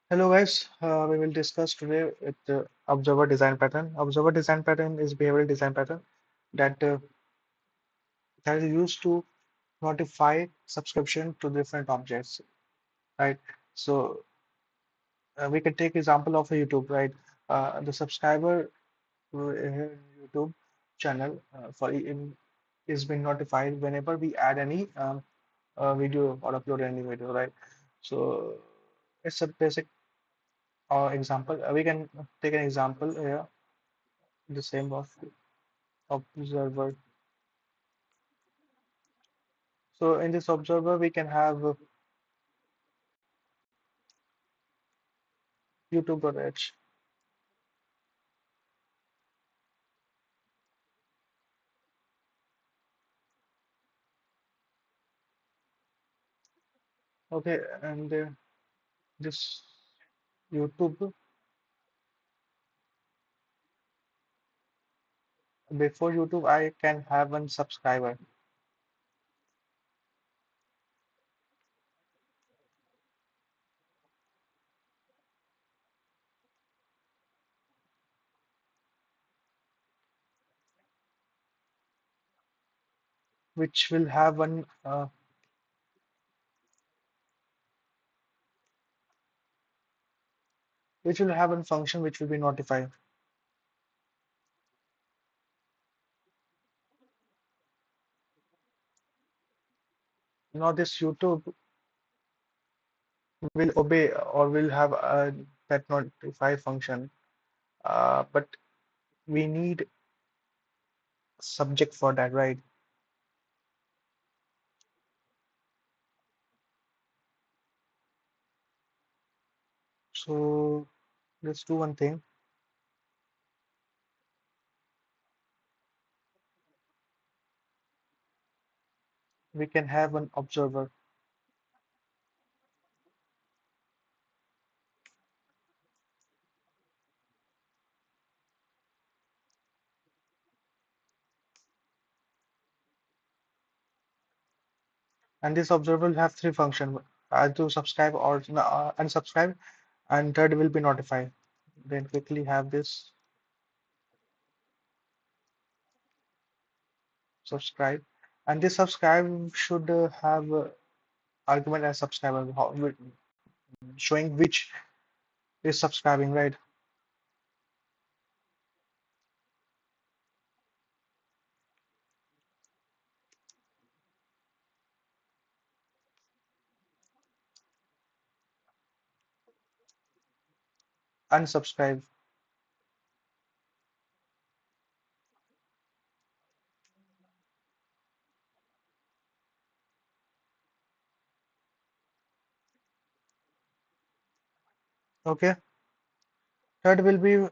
Hello guys, we will discuss today with the observer design pattern. Observer design pattern is behavioral design pattern that that is used to notify subscription to different objects, right? So we can take example of a YouTube, right? The subscriber in YouTube channel is being notified whenever we add any video or upload any video, right? So it's a basic example. We can take an example here, the same of observer. So in this observer, we can have YouTube.h. Okay, and this YouTube, before YouTube, I can have one subscriber, which will have one function which will be notified. Now this YouTube will obey or will have that notify function, but we need subject for that, right? So let's do one thing. We can have an observer, and this observer will have three functions: to subscribe or unsubscribe, and third will be notified. Then quickly have this subscribe, and this subscribe should have argument as subscriber, showing which is subscribing, right? Unsubscribe. Okay. Third will be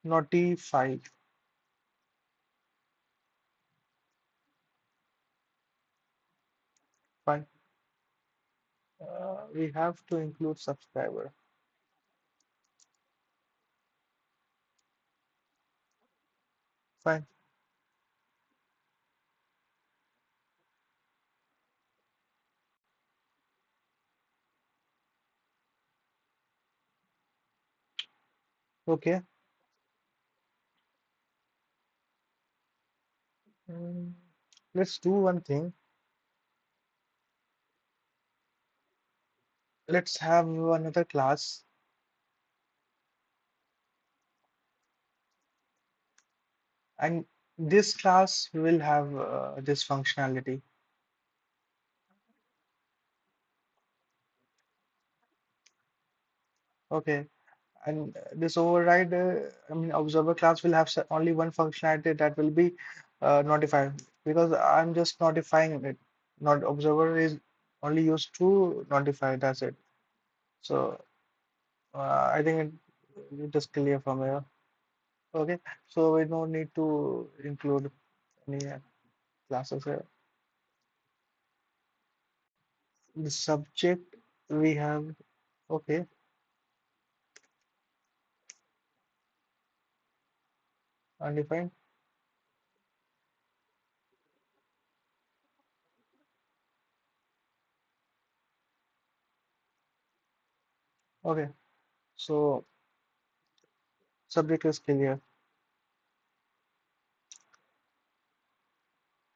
notify. Fine. We have to include subscriber. Fine. Okay. Mm, let's do one thing. Let's have another class, and this class will have this functionality. Okay. And this override, I mean, observer class will have only one functionality that will be notified, because I'm just notifying it. Not observer is only used to notify. That's it. So I think it is clear from here. Okay. So we don't need to include any classes here. The subject we have. Okay. Undefined. Okay, so subject is clear.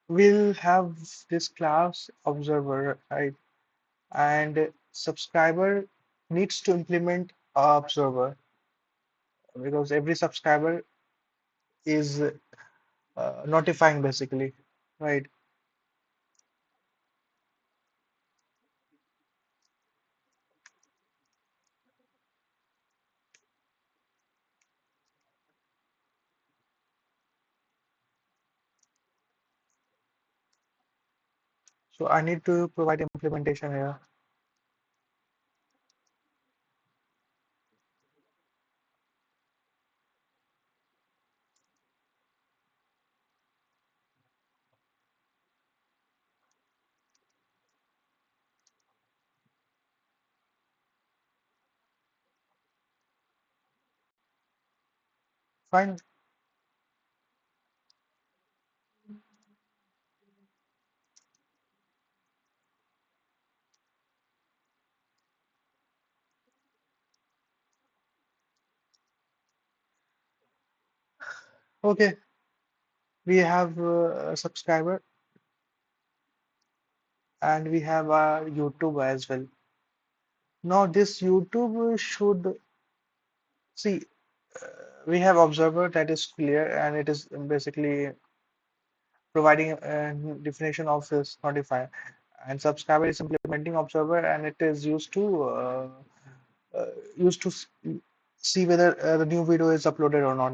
We'll have this class observer, right? And subscriber needs to implement a observer because every subscriber is notifying basically, right? So I need to provide implementation here. Fine. Okay, we have a subscriber and we have a YouTube as well. Now this YouTube should see we have observer that is clear and it is basically providing a definition of this notifier, and subscriber is implementing observer and it is uh, used to see whether the new video is uploaded or not,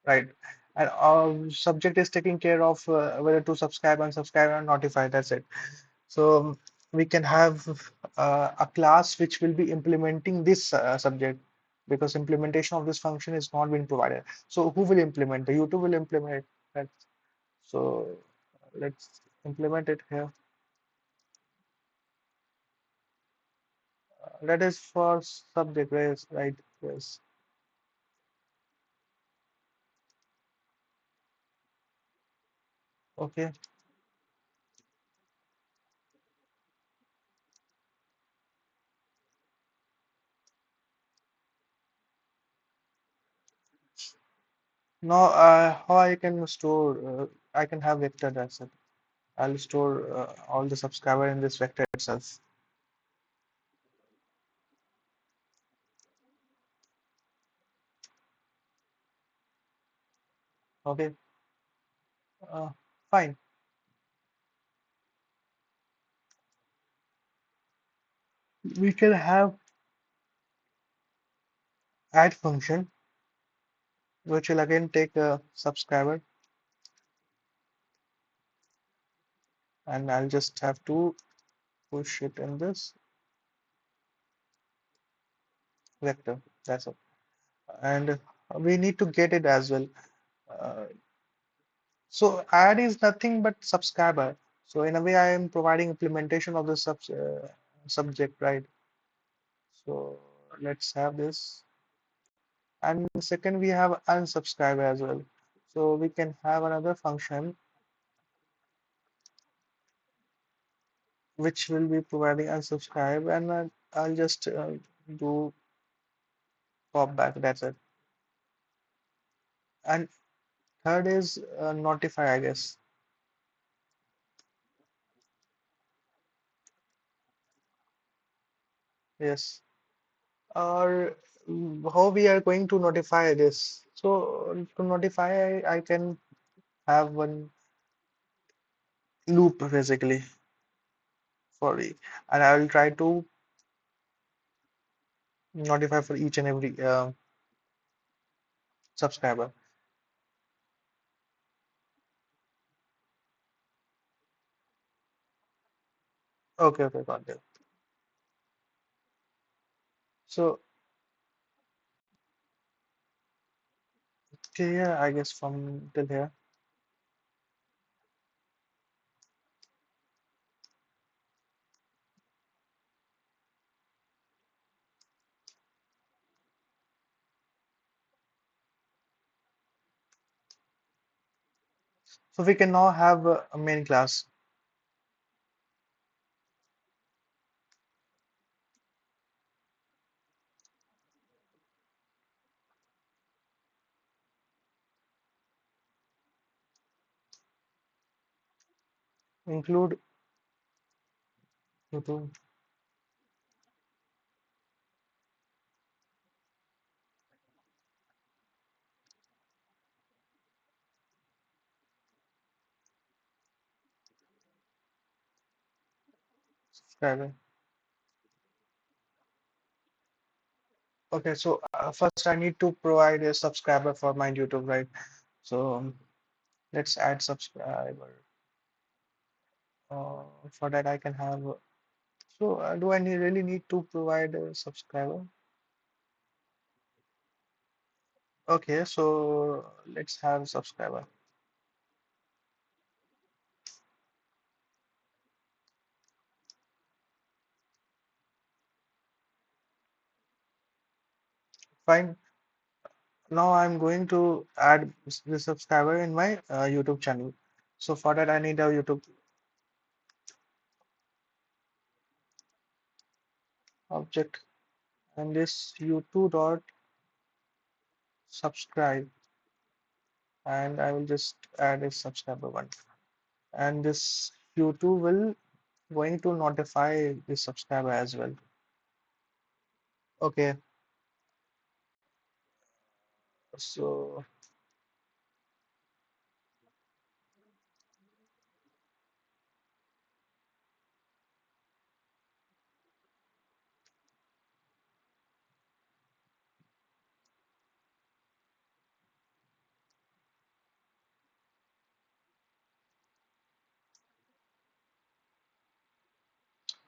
right? And our subject is taking care of whether to subscribe, unsubscribe, and notify. That's it. So we can have a class which will be implementing this subject because implementation of this function is not being provided. So who will implement? The YouTube will implement that. So let's implement it here. That is for subject, yes, right? Yes. Okay. Now, how I can store? I can have vector. That's it. I'll store all the subscriber in this vector itself. Okay. Uh, Fine. We can have add function, which will again take a subscriber, and I'll just have to push it in this vector. That's it. And we need to get it as well. Uh, so add is nothing but subscriber. So in a way, I am providing implementation of the subject, right? So let's have this. And second, we have unsubscribe as well. So we can have another function which will be providing unsubscribe, and I'll just do pop back. That's it. And third is notify, I guess. Yes. Or how we are going to notify this? So to notify, I can have one loop basically for and I will try to notify for each and every subscriber. Okay, okay, got it. So okay, yeah, I guess from till here. So we can now have a main class. include YouTube subscriber. Okay, so first I need to provide a subscriber for my YouTube, right? So let's add subscriber. For that I can have. So do I really need to provide a subscriber? Okay, so let's have subscriber. Fine. Now I'm going to add the subscriber in my YouTube channel. So for that I need a YouTube object and this YouTube dot subscribe, and I will just add a subscriber one. And this YouTube will going to notify the subscriber as well. Okay, so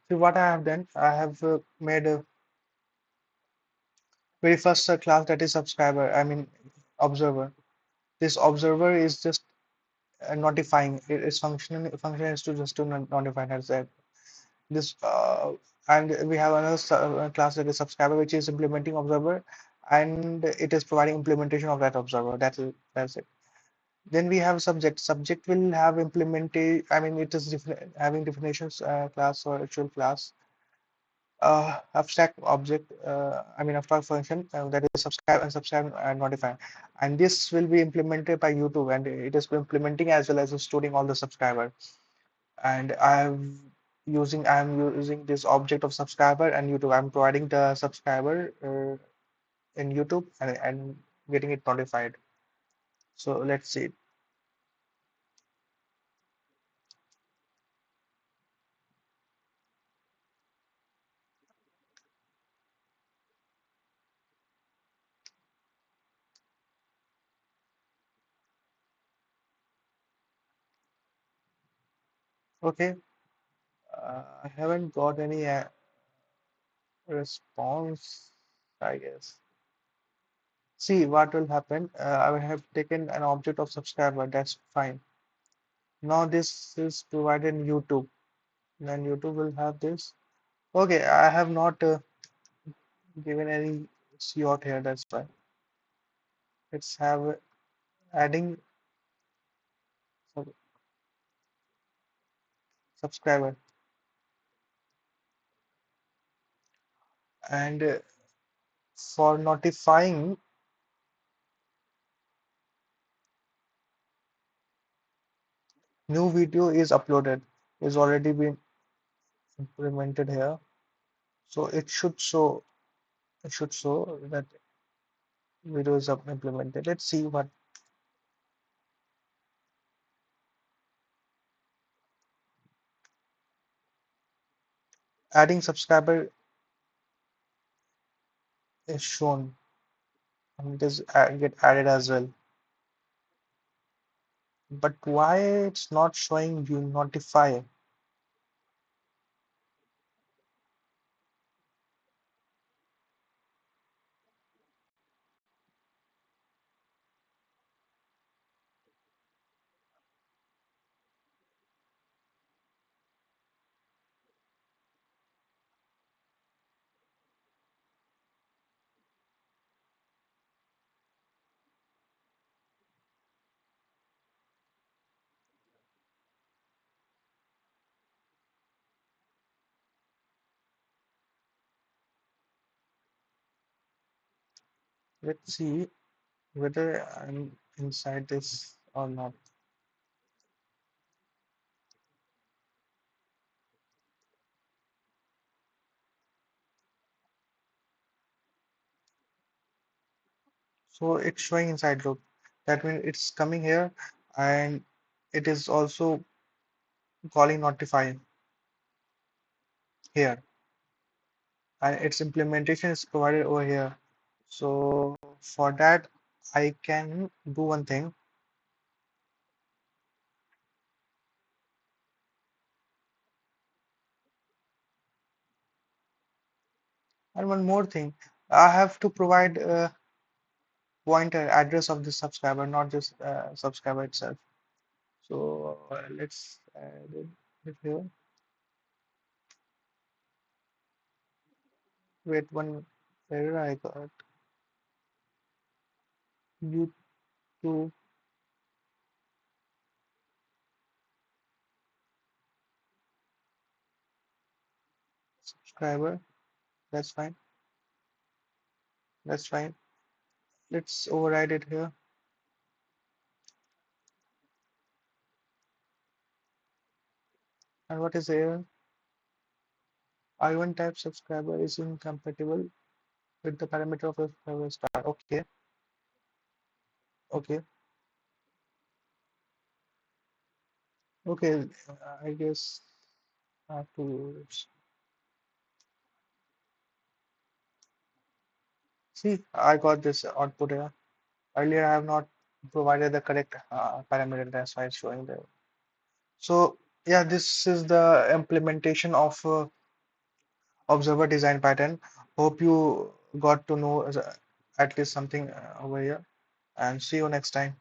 see what I have done. I have made a very first class that is subscriber. I mean observer. This observer is just notifying. Its function is to just to notify as that this and we have another class that is subscriber, which is implementing observer, and it is providing implementation of that observer. That's it. Then we have subject. Subject will have implementation. I mean, it is having definitions class or actual class. Abstract object. I mean, abstract function that is subscribe and notify, and this will be implemented by YouTube, and it is implementing as well as storing all the subscriber. And I'm using this object of subscriber and YouTube. I'm providing the subscriber in YouTube and getting it notified. So let's see. Okay, I haven't got any response, I guess. See what will happen. I have taken an object of subscriber. That's fine. Now this is provided in YouTube. Then YouTube will have this. Okay, I have not given any COT here. That's fine. Let's have adding sub- subscriber. And for notifying, new video is uploaded, is already been implemented here. So it should show that video is implemented. Let's see what adding subscriber is shown, and it is get added as well. But why it's not showing you notify? Let's see whether I'm inside this or not. So it's showing inside loop. That means it's coming here and it is also calling notify here and its implementation is provided over here. So for that, I can do one thing. And one more thing, I have to provide a pointer address of the subscriber, not just subscriber itself. So let's add it here. Wait one error I got. YouTube subscriber. That's fine. That's fine. Let's override it here. And what is the error? I1 type subscriber is incompatible with the parameter of the subscriber start. Okay. Okay. Okay. I guess I have to see. I got this output here. Earlier, I have not provided the correct parameter. That's why it's showing there. So yeah, this is the implementation of observer design pattern. Hope you got to know at least something over here, and see you next time.